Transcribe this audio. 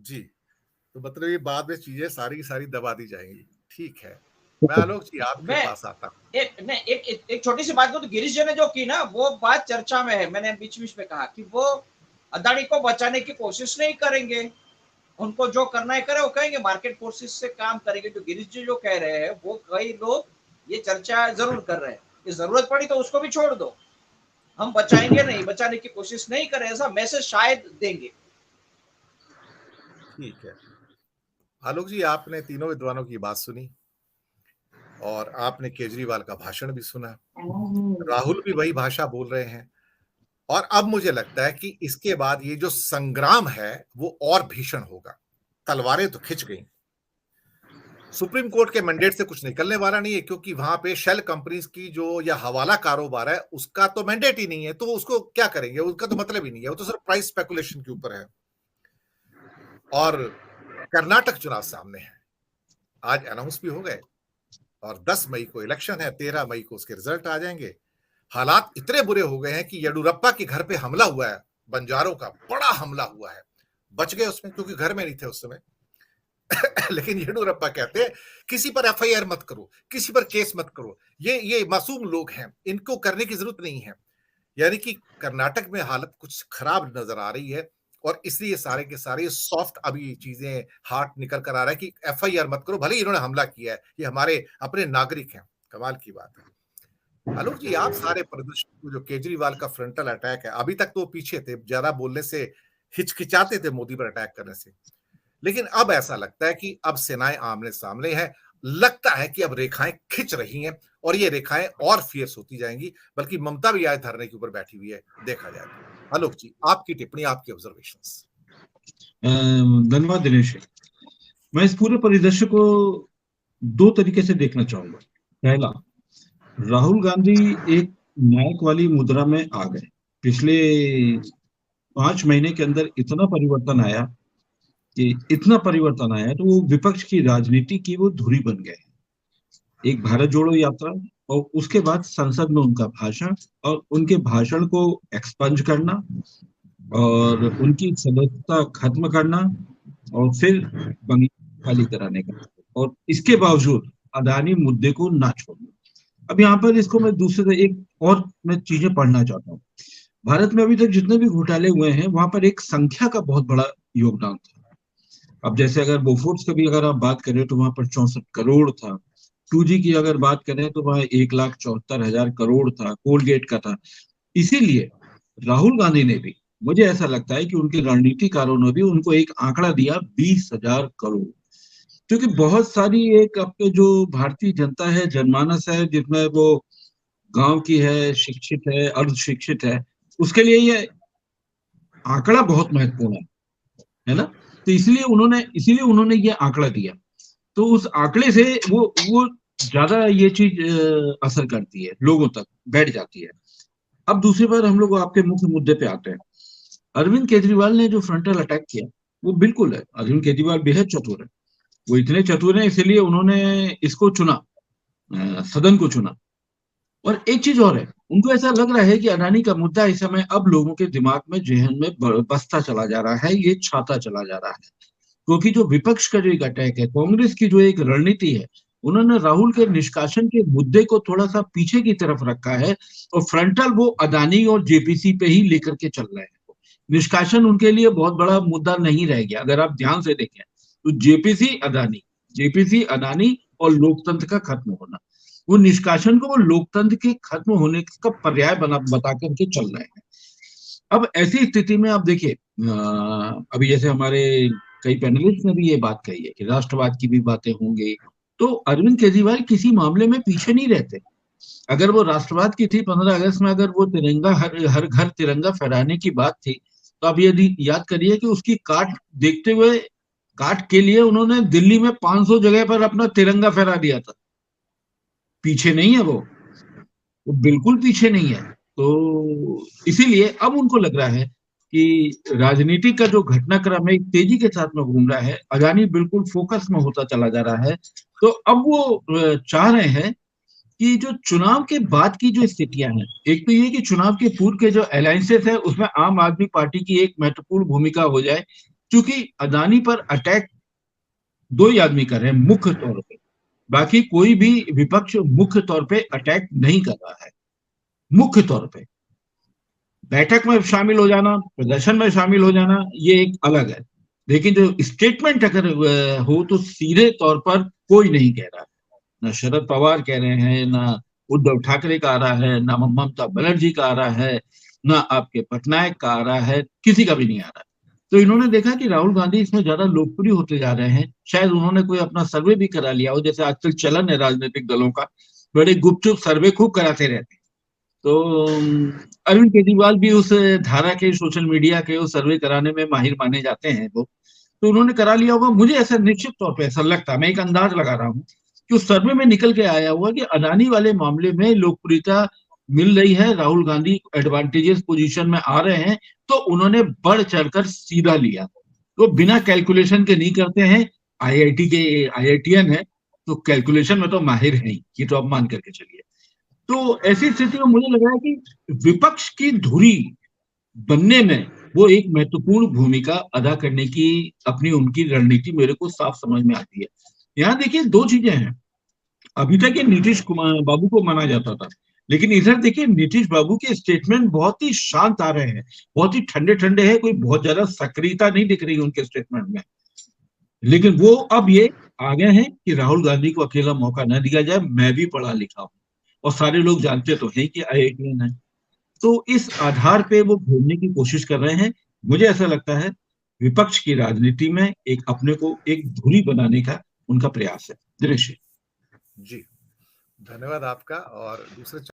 जी, तो मतलब ये बाद में चीजें सारी की सारी दबा दी जाएंगी। ठीक है, मैं आलोक जी आपके मैं पास आता हूँ। एक छोटी सी बात को, तो गिरीश जी ने जो की ना वो बात चर्चा में है। मैंने बीच बीच में कहा कि वो अदानी को बचाने की कोशिश नहीं करेंगे, उनको जो करना है करे, वो कहेंगे मार्केट फोर्सेस से काम करेंगे। जो गिरीश जी जो कह रहे हैं वो कई लोग ये चर्चा जरूर कर रहे हैं कि जरूरत पड़ी तो उसको भी छोड़ दो, हम बचाएंगे नहीं, बचाने की कोशिश नहीं करें, ऐसा मैसेज शायद देंगे। ठीक है आलोक जी, आपने तीनों विद्वानों की बात सुनी और आपने केजरीवाल का भाषण भी सुना। राहुल भी वही भाषा बोल रहे हैं और अब मुझे लगता है कि इसके बाद ये जो संग्राम है वो और भीषण होगा। तलवारें तो खिंच गई, सुप्रीम कोर्ट के मैंडेट से कुछ निकलने वाला नहीं है, क्योंकि वहां पे शेल कंपनीज की जो या हवाला कारोबार है उसका तो मैंडेट ही नहीं है, तो उसको क्या करेंगे, उसका तो मतलब ही नहीं है, वो तो सिर्फ प्राइस स्पेकुलेशन के ऊपर है। और कर्नाटक चुनाव सामने है, आज अनाउंस भी हो गए और 10 मई को इलेक्शन है, 13 मई को उसके रिजल्ट आ जाएंगे। हालात इतने बुरे हो गए हैं कि येडुरप्पा के घर पे हमला हुआ है, बंजारों का बड़ा हमला हुआ है, बच गए उसमें क्योंकि घर में नहीं थे उस समय। लेकिन येडुरप्पा कहते हैं किसी पर एफआईआर मत करो, किसी पर केस मत करो, ये मासूम लोग हैं, इनको करने की जरूरत नहीं है। यानी कि कर्नाटक में हालत कुछ खराब नजर आ रही है और इसलिए सारे के सारे सॉफ्ट अभी चीजें हार्ट निकल कर आ रहा है कि एफआईआर मत करो, भले ही इन्होंने हमला किया है, ये हमारे अपने नागरिक हैं। कमाल की बात है। आलोक जी, आप सारे परिदृश्य जो केजरीवाल का फ्रंटल अटैक है, अभी तक तो वो पीछे थे, ज्यादा बोलने से हिचकिचाते थे मोदी पर अटैक करने से, लेकिन अब ऐसा लगता है कि अब सेनाएं आमने सामने है, लगता है कि अब रेखाएं खिंच रही हैं और ये रेखाएं और फियर्स होती जाएंगी, बल्कि ममता भी आज धरने के ऊपर बैठी हुई है, देखा जाए तो। आलोक जी, आपकी टिप्पणी, आपकी ऑब्जर्वेशंस। धन्यवाद दिनेश। मैं इस पूरे परिदृश्य को दो तरीके से देखना चाहूंगा। पहला, राहुल गांधी एक नायक वाली मुद्रा में आ गए। पिछले 5 महीने के अंदर इतना परिवर्तन आया कि इतना परिवर्तन आया तो वो विपक्ष की राजनीति की वो धुरी बन गए। एक भारत जोड़ो यात्रा और उसके बाद संसद में उनका भाषण और उनके भाषण को एक्सपंज करना और उनकी सदस्यता खत्म करना और फिर बंगला खाली कराने का, और इसके बावजूद अदानी मुद्दे को ना छोड़ना। अब यहाँ पर इसको मैं दूसरे एक और मैं चीजें पढ़ना चाहता हूँ। भारत में अभी तक जितने भी घोटाले हुए हैं वहां पर एक संख्या का बहुत बड़ा योगदान था। अब जैसे अगर बोफोर्स की भी अगर आप बात करें तो वहां पर 64 करोड़ था। 2G की अगर बात करें तो वहां 1,74,000 करोड़ था, कोलगेट का था। इसीलिए राहुल गांधी ने भी, मुझे ऐसा लगता है कि उनके रणनीतिकारों ने भी उनको एक आंकड़ा दिया 20,000 करोड़। क्योंकि बहुत सारी एक अपने जो भारतीय जनता है, जनमानस है, जिसमें वो गांव की है, शिक्षित है, अर्ध शिक्षित है, उसके लिए ये आंकड़ा बहुत महत्वपूर्ण है ना। तो इसीलिए उन्होंने ये आंकड़ा दिया। तो उस आंकड़े से वो ज्यादा ये चीज असर करती है, लोगों तक बैठ जाती है। अब दूसरी बार हम लोग आपके मुख्य मुद्दे पे आते हैं। अरविंद केजरीवाल ने जो फ्रंटल अटैक किया वो बिल्कुल है, अरविंद केजरीवाल बेहद चतुर है। वो इतने चतुर हैं इसलिए उन्होंने इसको चुना, सदन को चुना। और एक चीज और है, उनको ऐसा लग रहा है कि अडानी का मुद्दा इस समय अब लोगों के दिमाग में, जहन में बसता चला जा रहा है, ये छाता चला जा रहा है। क्योंकि जो विपक्ष का जो एक अटैक है, कांग्रेस की जो एक रणनीति है, उन्होंने राहुल के निष्कासन के मुद्दे को थोड़ा सा पीछे की तरफ रखा है और फ्रंटल वो अदानी और जेपीसी पे ही लेकर के चल रहे हैं। निष्कासन उनके लिए बहुत बड़ा मुद्दा नहीं रह गया। अगर आप ध्यान से देखें तो जेपीसी अदानी और लोकतंत्र का खत्म होना, वो निष्कासन को वो लोकतंत्र के खत्म होने का पर्याय बता करके चल रहे हैं। अब ऐसी स्थिति में आप देखिए, अभी जैसे हमारे कई पैनलिस्ट ने भी ये बात कही है कि राष्ट्रवाद की भी बातें होंगी, तो अरविंद केजरीवाल किसी मामले में पीछे नहीं रहते। अगर वो राष्ट्रवाद की थी, 15 अगस्त में अगर वो तिरंगा, हर घर तिरंगा फहराने की बात थी, तो आप यदि याद करिए कि उसकी काट देखते हुए, काट के लिए उन्होंने दिल्ली में 500 जगह पर अपना तिरंगा फहरा दिया था। पीछे नहीं है वो बिल्कुल पीछे नहीं है। तो इसीलिए अब उनको लग रहा है कि राजनीति का जो घटनाक्रम है तेजी के साथ में घूम रहा है, अदानी बिल्कुल फोकस में होता चला जा रहा है। तो अब वो चाह रहे हैं कि जो चुनाव के बाद की जो स्थितियां हैं, एक तो ये कि चुनाव के पूर्व के जो अलायंसेस है उसमें आम आदमी पार्टी की एक महत्वपूर्ण भूमिका हो जाए, क्योंकि अदानी पर अटैक दो ही आदमी कर रहे हैं मुख्य तौर पे, बाकी कोई भी विपक्ष मुख्य तौर पे अटैक नहीं कर रहा है। मुख्य तौर पे बैठक में शामिल हो जाना, प्रदर्शन में शामिल हो जाना, ये एक अलग है, लेकिन जो स्टेटमेंट अगर हो तो सीधे तौर पर कोई नहीं कह रहा है। ना शरद पवार कह रहे हैं, ना उद्धव ठाकरे का आ रहा है, ना ममता बनर्जी का आ रहा है, ना आपके पटनायक का आ रहा है, किसी का भी नहीं आ रहा है। तो इन्होंने देखा कि राहुल गांधी इसमें ज्यादा लोकप्रिय होते जा रहे हैं, शायद उन्होंने कोई अपना सर्वे भी करा लिया हो, जैसे आजकल चलन है राजनीतिक दलों का, बड़े गुपचुप सर्वे खूब कराते रहते हैं। तो अरविंद केजरीवाल भी उस धारा के सोशल मीडिया के उस सर्वे कराने में माहिर माने जाते हैं वो, तो उन्होंने करा लिया होगा। मुझे ऐसा निश्चित तौर पे ऐसा लगता है, मैं एक अंदाज लगा रहा हूँ कि उस सर्वे में निकल के आया हुआ कि अडानी वाले मामले में लोकप्रियता मिल रही है, राहुल गांधी एडवांटेजेस पोजीशन में आ रहे हैं, तो उन्होंने बढ़ चढ़कर सीधा लिया। तो बिना कैलकुलेशन के नहीं करते हैं, आईआईटी के आईआईटीएन है तो कैलकुलेशन में तो माहिर है ही, ये तो आप मान करके चलिए। तो ऐसी स्थिति में मुझे लग रहा है कि विपक्ष की धुरी बनने में वो एक महत्वपूर्ण भूमिका अदा करने की अपनी उनकी रणनीति मेरे को साफ समझ में आती है। यहाँ देखिए दो चीजें हैं, अभी तक ये नीतीश कुमार बाबू को माना जाता था, लेकिन इधर देखिए नीतीश बाबू के स्टेटमेंट बहुत ही शांत आ रहे हैं, बहुत ही ठंडे ठंडे हैं, कोई बहुत ज्यादा सक्रियता नहीं दिख रही उनके स्टेटमेंट में। लेकिन वो अब ये आ गए हैं कि राहुल गांधी को अकेला मौका न दिया जाए, मैं भी पढ़ा लिखा हूं और सारे लोग जानते तो हैं कि आईआईटीएन है। तो इस आधार पे वो घूमने की कोशिश कर रहे हैं। मुझे ऐसा लगता है विपक्ष की राजनीति में एक अपने को एक धुरी बनाने का उनका प्रयास है। दिनेश जी, धन्यवाद आपका। और दूसरे